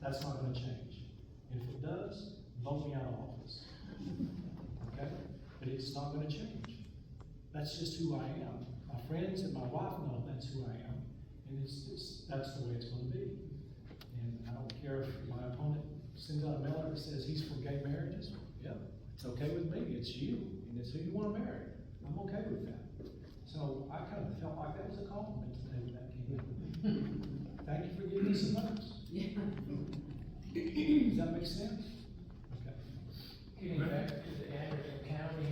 That's not gonna change. If it does, vote me out of office. Okay? But it's not gonna change. That's just who I am. My friends and my wife know that's who I am, and that's the way it's gonna be. And I don't care if my opponent sends out a mailer that says he's for gay marriages. Yeah, it's okay with me. It's you, and it's who you want to marry. I'm okay with that. So I kind of felt like that was a compliment today when that came in. Thank you for giving me some notes. Yeah. Does that make sense? Okay. Getting back to the Anderson County,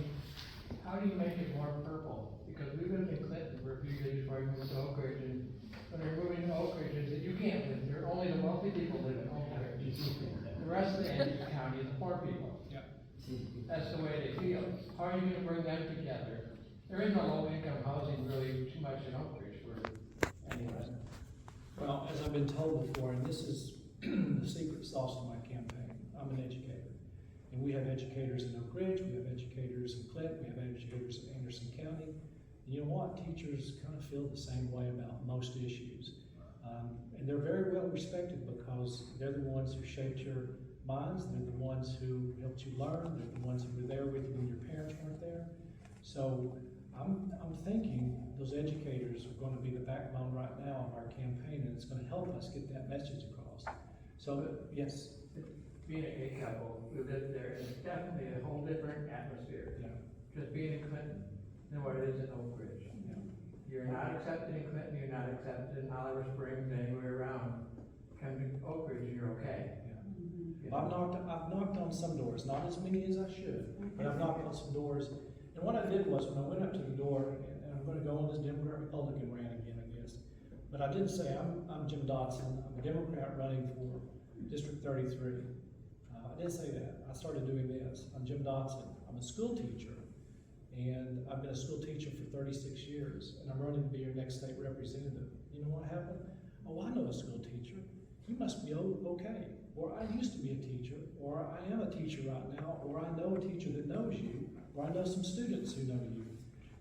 how do you make it more purple? Because we lived in Clinton for a few years before we moved to Oak Ridge, and when they're moving to Oak Ridge, they said you can't live there, only the wealthy people live in Oak Ridge. The rest of the Anderson County is the poor people. Yeah. That's the way they feel. How are you gonna bring them together? There is no low-income housing really too much in Oak Ridge for anyone. Well, as I've been told before, and this is the secret sauce of my campaign, I'm an educator. And we have educators in Oak Ridge, we have educators in Clinton, we have educators in Anderson County. And you know what? Teachers kind of feel the same way about most issues. And they're very well respected because they're the ones who shaped your minds, they're the ones who helped you learn, they're the ones who were there with you when your parents weren't there. So I'm thinking those educators are going to be the backbone right now of our campaign, and it's going to help us get that message across. So, yes? Being a gay couple, we lived there, and it's definitely a whole different atmosphere. Yeah. Just being in Clinton than what it is in Oak Ridge. Yeah. You're not accepted in Clinton, you're not accepted in Oliver Springs, anywhere around. Come to Oak Ridge, you're okay. Yeah. I've knocked on some doors, not as many as I should, but I've knocked on some doors. And what I did was, when I went up to the door, and I'm going to go on this Democrat-Republican rant again, I guess, but I didn't say, I'm Jim Dotson, I'm a Democrat running for District 33. I didn't say that. I started doing this. I'm Jim Dotson. I'm a school teacher, and I've been a school teacher for 36 years, and I'm running to be your next state representative. You know what happened? Oh, I know a school teacher. You must be okay. Or I used to be a teacher, or I am a teacher right now, or I know a teacher that knows you, or I know some students who know you.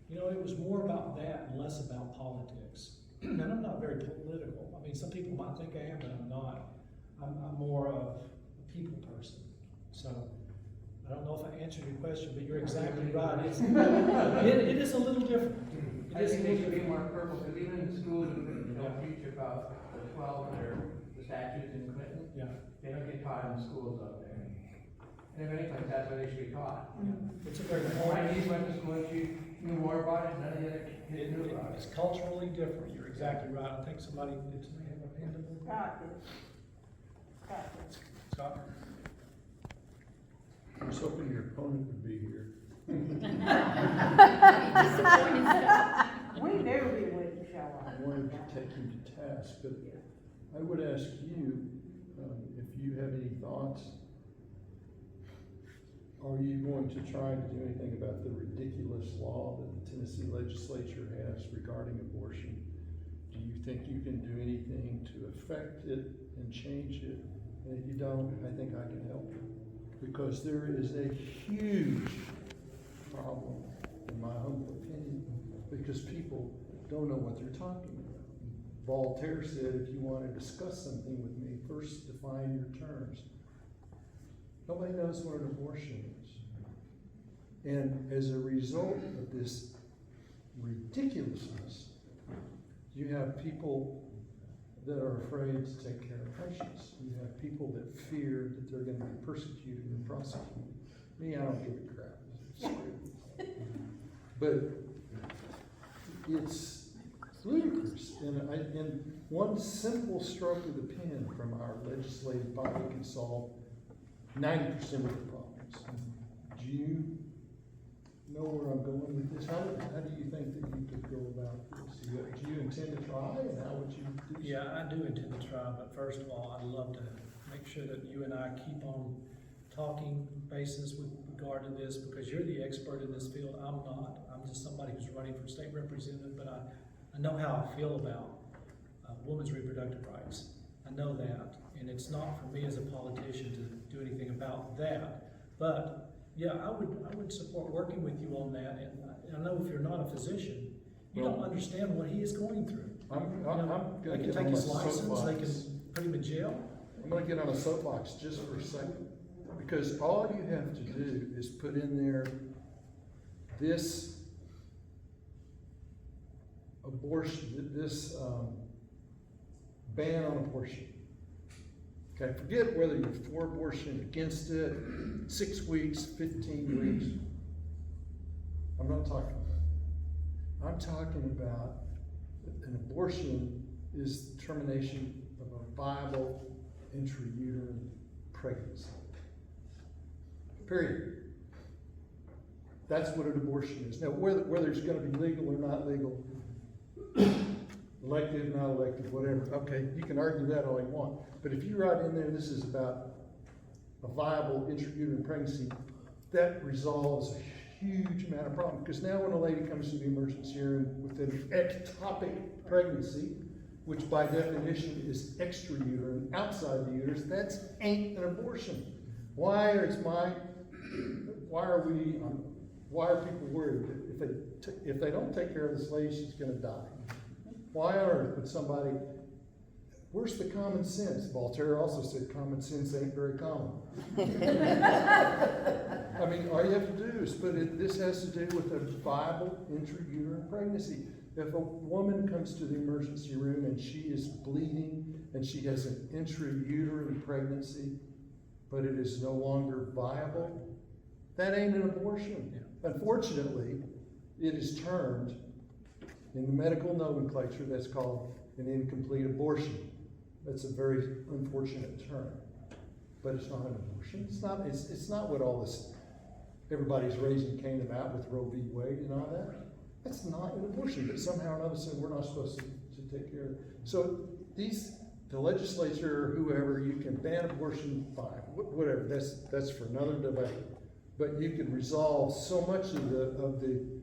You know, it was more about that and less about politics. And I'm not very political. I mean, some people might think I am, but I'm not. I'm more of a people person. So, I don't know if I answered your question, but you're exactly right. It is a little different. I think they should be more purple, because even in schools, they don't teach about the 12 and the statutes in Clinton. Yeah. They don't get taught in the schools up there. And in many places, that's where they should be taught. Yeah. It's a very My niece went to school and she knew more about it, none of the other kids knew about it. It's culturally different. You're exactly right. I think somebody did have a hand up. Scott? I was hoping your opponent would be here. We knew he wouldn't show up. I wanted to take him to task, but I would ask you if you have any thoughts. Are you going to try to do anything about the ridiculous law that the Tennessee legislature has regarding abortion? Do you think you can do anything to affect it and change it? And if you don't, I think I can help you. Because there is a huge problem, in my humble opinion, because people don't know what they're talking about. Voltaire said, if you want to discuss something with me, first define your terms. Nobody knows what an abortion is. And as a result of this ridiculousness, you have people that are afraid to take care of patients. You have people that fear that they're going to be persecuted and prosecuted. Me, I don't give a crap. It's but it's ludicrous. And one simple stroke of the pen from our legislative body can solve 90% of the problems. Do you know where I'm going with this? How do you think that you could go about this? Do you intend to try, and how would you do so? Yeah, I do intend to try, but first of all, I'd love to make sure that you and I keep on talking basis with regard to this, because you're the expert in this field. I'm not. I'm just somebody who's running for state representative, but I know how I feel about women's reproductive rights. I know that, and it's not for me as a politician to do anything about that. But yeah, I would support working with you on that. And I know if you're not a physician, you don't understand what he is going through. I'm They going can to take his license, they can put him in jail. I'm gonna get on a soapbox just for a second, because all you have to do is put in there this abortion, this ban on abortion. Okay, forget whether you're for abortion, against it, 6 weeks, 15 weeks. I'm not talking about that. I'm talking about an abortion is termination of a viable intrauterine pregnancy. Period. That's what an abortion is. Now, whether it's gonna be legal or not legal, elective, not elective, whatever, okay, you can argue that all you want. But if you write in there, this is about a viable intrauterine pregnancy, that resolves a huge amount of problems. Because now when a lady comes to the emergency room with an ectopic pregnancy, which by definition is extrauterine, outside the uterus, that's ain't an abortion. Why are people worried that if they don't take care of this lady, she's gonna die? Why on earth would somebody, where's the common sense? Voltaire also said common sense ain't very common. I mean, all you have to do is put it, this has to do with a viable intrauterine pregnancy. If a woman comes to the emergency room and she is bleeding and she has an intrauterine pregnancy, but it is no longer viable, that ain't an abortion. Yeah. Unfortunately, it is termed, in the medical nomenclature, that's called an incomplete abortion. That's a very unfortunate term, but it's not an abortion. It's not what all this, everybody's raising Cain about with Roe v. Wade and all that. That's not an abortion, but somehow or another said we're not supposed to take care of it. So the legislature or whoever, you can ban abortion, fine, whatever, that's for another debate. But you can resolve so much of the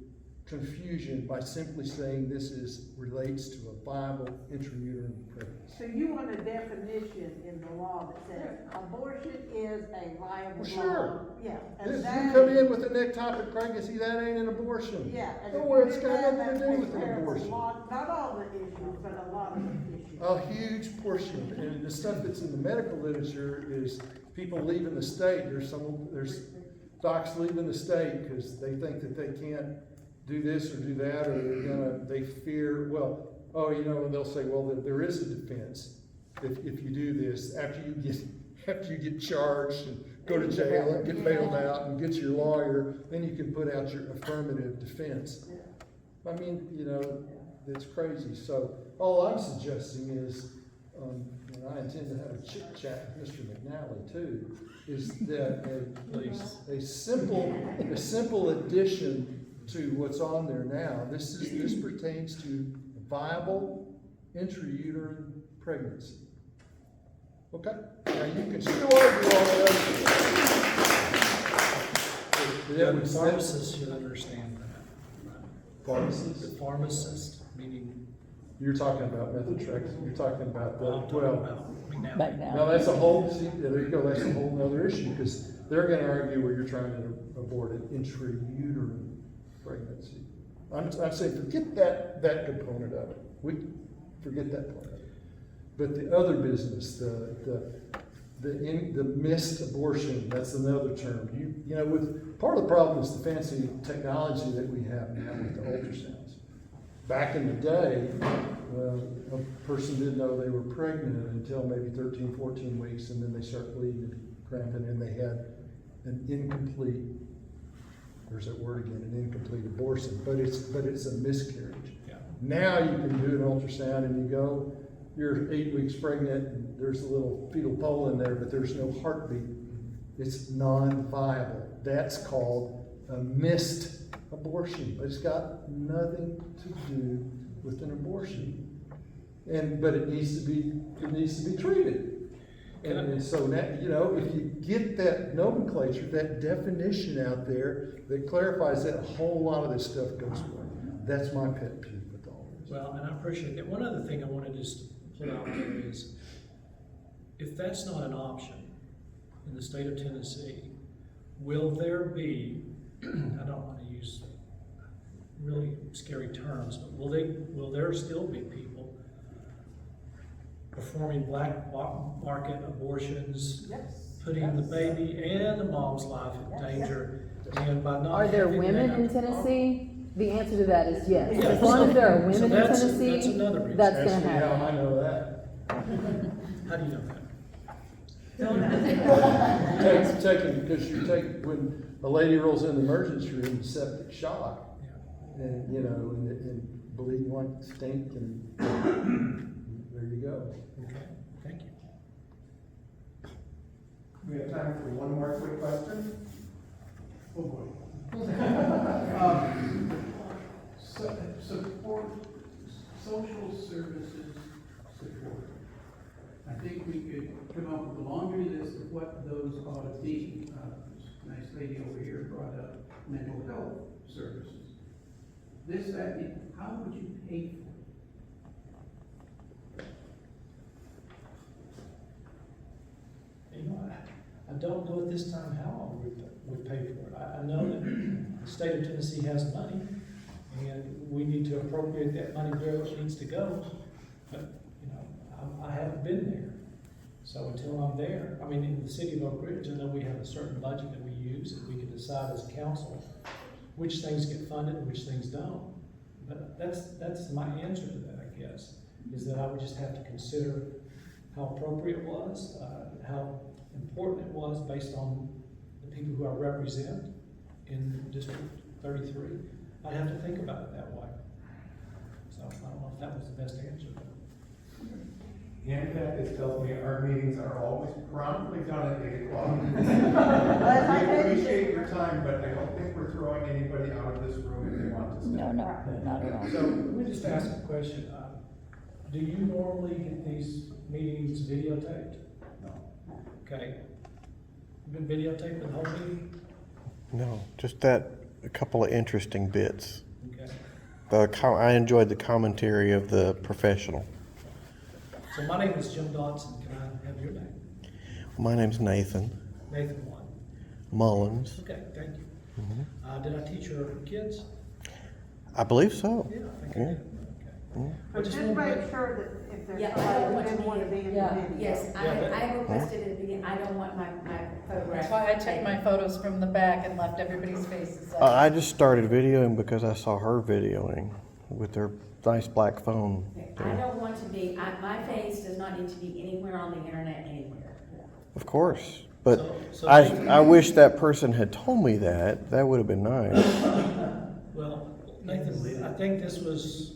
confusion by simply saying this relates to a viable intrauterine pregnancy. So you want a definition in the law that says abortion is a viable law? Sure. Yeah. If you come in with an ectopic pregnancy, that ain't an abortion. Yeah. No, it's got nothing to do with an abortion. Not all the issues, but a lot of the issues. A huge portion, and the stuff that's in the medical literature is people leaving the state. There's docs leaving the state because they think that they can't do this or do that, or they fear, they'll say, well, there is a defense if you do this after you get charged and go to jail and get bailed out and get your lawyer, then you can put out your affirmative defense. I mean, it's crazy. So all I'm suggesting is, and I intend to have a chit chat with Mr. McNally too, is that a simple addition to what's on there now. This pertains to viable intrauterine pregnancy. Okay? Now you can still argue all the other. The pharmacist should understand that. Pharmacist? The pharmacist, meaning. You're talking about Methotrexate. You're talking about Back down. now that's a whole. There you go. That's a whole other issue because they're going to argue where you're trying to abort an intrauterine pregnancy. I'm saying forget that component of it. We forget that part of it. But the other business, the missed abortion, that's another term. With part of the problem is the fancy technology that we have now with the ultrasounds. Back in the day, a person didn't know they were pregnant until maybe 13, 14 weeks, and then they start bleeding and cramping, and they had an incomplete, there's that word again, an incomplete abortion, but it's a miscarriage. Yeah. Now you can do an ultrasound and you go, you're 8 weeks pregnant, and there's a little fetal pole in there, but there's no heartbeat. It's non-viable. That's called a missed abortion, but it's got nothing to do with an abortion. But it needs to be treated. And so now, if you get that nomenclature, that definition out there that clarifies that, a whole lot of this stuff goes away. That's my pet peeve with all this. Well, and I appreciate that. One other thing I want to just put out there is, if that's not an option in the state of Tennessee, will there be, I don't want to use really scary terms, but will there still be people performing black market abortions, Yes. putting the baby and the mom's life in danger, and by not Are there having women that- in Tennessee? The answer to that is yes. Yeah, As long as there are so women in that's Tennessee, another reason. that's gonna Actually, happen. how I know that. How do you know that? Because you take, when a lady rolls in the emergency room, septic shock, Yeah. and, you know, and bleeding like stink, and there you go. Okay, thank you. We have time for one more quick question. Oh, boy. Support, social services support. I think we could come up with a laundry list of what those ought to be. This nice lady over here brought up mental health services. This, that, how would you pay for it? You know, I don't know at this time how we pay for it. I know that the state of Tennessee has money, and we need to appropriate that money where it needs to go. But, you know, I haven't been there. So until I'm there, I mean, in the city of Oak Ridge, I know we have a certain budget that we use, and we can decide as a council which things get funded and which things don't. But that's my answer to that, I guess, is that I would just have to consider how appropriate it was, how important it was based on the people who I represent in District 33. I'd have to think about it that way. So I don't know if that was the best answer. In fact, this tells me our meetings are always promptly done at 8 o'clock. Well, I We think- appreciate your time, but I don't think we're throwing anybody out of this room if they want to stay. No, not at all. So let me just ask a question. Do you normally get these meetings videotaped? No. Okay. Been videotaped the whole meeting? No, just that, a couple of interesting bits. Okay. I enjoyed the commentary of the professional. So my name is Jim Dodson. Can I have your name? My name's Nathan Nathan One. Mullins. Okay, thank you. Did I teach your kids? I believe so. Yeah, I think I Yeah. did. Okay. I But just just want to make get- sure that if there's Yeah, I somebody don't who want to didn't want to be- be in yeah, the video. Yes, Yeah, but- I requested it at the beginning, I don't want my photograph. That's why I took my photos from the back and left everybody's faces up. I just started videoing because I saw her videoing with her nice black phone. I don't want to be, my face does not need to be anywhere on the internet anywhere. Of course, but So I wish that person had told me that. That would have been nice. Well, Nathan, I think this was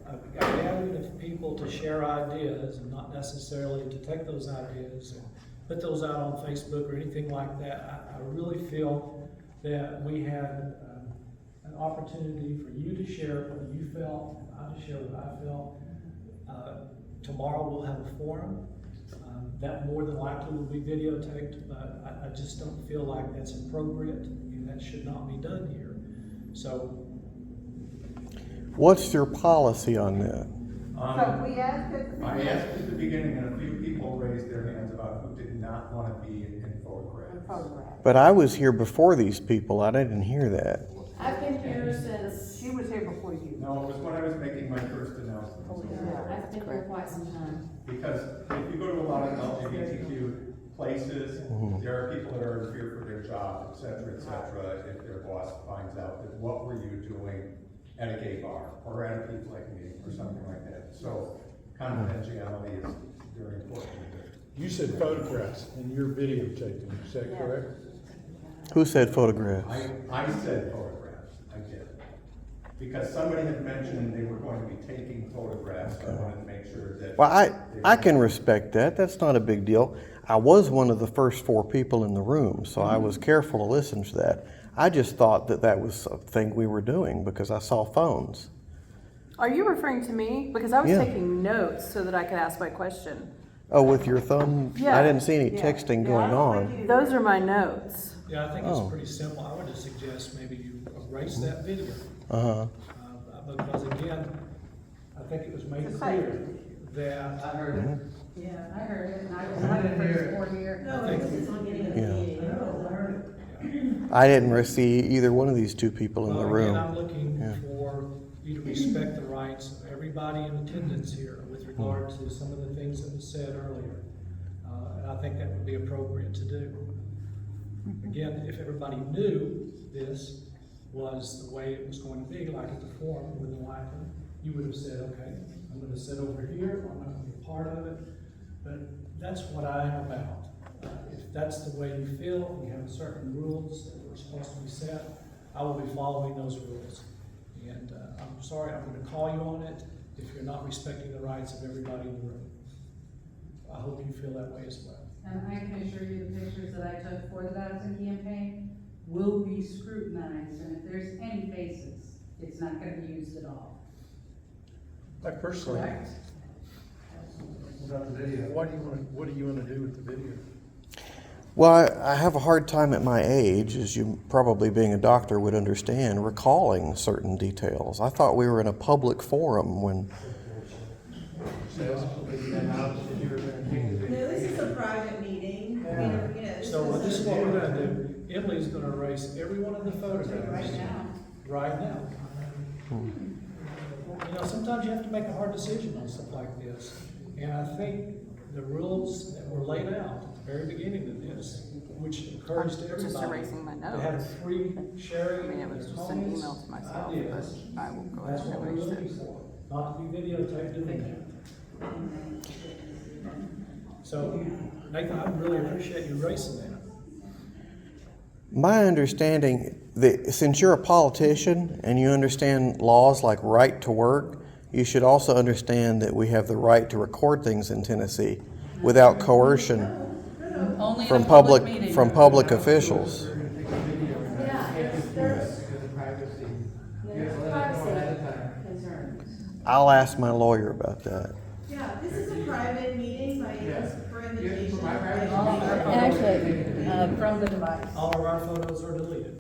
a gathering of people to share ideas and not necessarily to take those ideas and put those out on Facebook or anything like that. I really feel that we had an opportunity for you to share what you felt, and I to share what I felt. Tomorrow we'll have a forum. That more than likely will be videotaped, but I just don't feel like that's appropriate and that should not be done here. So What's your policy on that? So we asked at the I beginning. asked at the beginning, and a few people raised their hands about who did not want to be in photographs. Photograph. But I was here before these people. I didn't hear that. I've been here since, She was here before you. No, it was when I was making my first announcement. I've been here quite some time. Because if you go to a lot of LGBTQ places, there are people that are in fear for their job, et cetera, if their boss finds out that what were you doing at a gay bar, or at a Pizza Like meeting, or something like that. So confidentiality is very important. You said photographs, and you're videotaping, is that Yeah. correct? Who said photographs? I said photographs, I did. Because somebody had mentioned they were going to be taking photographs, so I wanted to make sure that. Well, I can respect that. That's not a big deal. I was one of the first 4 people in the room, so I was careful to listen to that. I just thought that that was a thing we were doing because I saw phones. Are you referring to me? Because I was Yeah. taking notes so that I could ask my question. Oh, with your thumb? Yeah. I didn't see any Yeah. texting Yeah, going I don't on. think you- Those are my notes. yeah, I think it's Oh. pretty simple. I would just suggest maybe you erase that video. Uh-huh. Because again, I think it was made It's a clear safety that I heard it. Yeah, I heard it, and I was I one of the didn't hear first it. 4 here. No, it was It's on getting the Yeah. meeting. I heard it. I didn't see either one of these 2 people in the Well, again, room. I'm looking Yeah. for you to respect the rights of everybody in attendance here with regard to some of the things that was said earlier. And I think that would be appropriate to do. Again, if everybody knew this was the way it was going to be, like at the forum with the Latin, you would have said, okay, I'm gonna sit over here, I'm not gonna be part of it. But that's what I am about. If that's the way you feel, we have certain rules that were supposed to be set, I will be following those rules. And I'm sorry, I'm gonna call you on it if you're not respecting the rights of everybody in the room. I hope you feel that way as well. And I can assure you the pictures that I took for the Madison campaign will be scrutinized, and if there's any faces, it's not gonna be used at all. I personally, Correct? what do you wanna do with the video? Well, I have a hard time at my age, as you probably being a doctor would understand, recalling certain details. I thought we were in a public forum when, No, this is a private meeting. I mean, you know, So this is what we're gonna do. Emily's gonna erase every one of the photographs. Right now. Right now. You know, sometimes you have to make a hard decision on stuff like this. And I think the rules that were laid out at the very beginning of this, which encouraged Just everybody erasing my to have notes. free sharing I mean, it of was their just an comments, email to myself, ideas. but I will go That's ahead what and we're erase looking it. for, not to be videotaped doing that. So, Nathan, I really appreciate you erasing that. my understanding, that since you're a politician and you understand laws like right to work, you should also understand that we have the right to record things in Tennessee without coercion Only in from a public meeting. public officials. Yeah, there's Privacy. You have to let us know ahead of time. concerns. I'll ask my lawyer about that. Yeah, this is a private meeting by, for invitation. My privacy. All of our photos Actually, are taken from the device. All of our photos are deleted.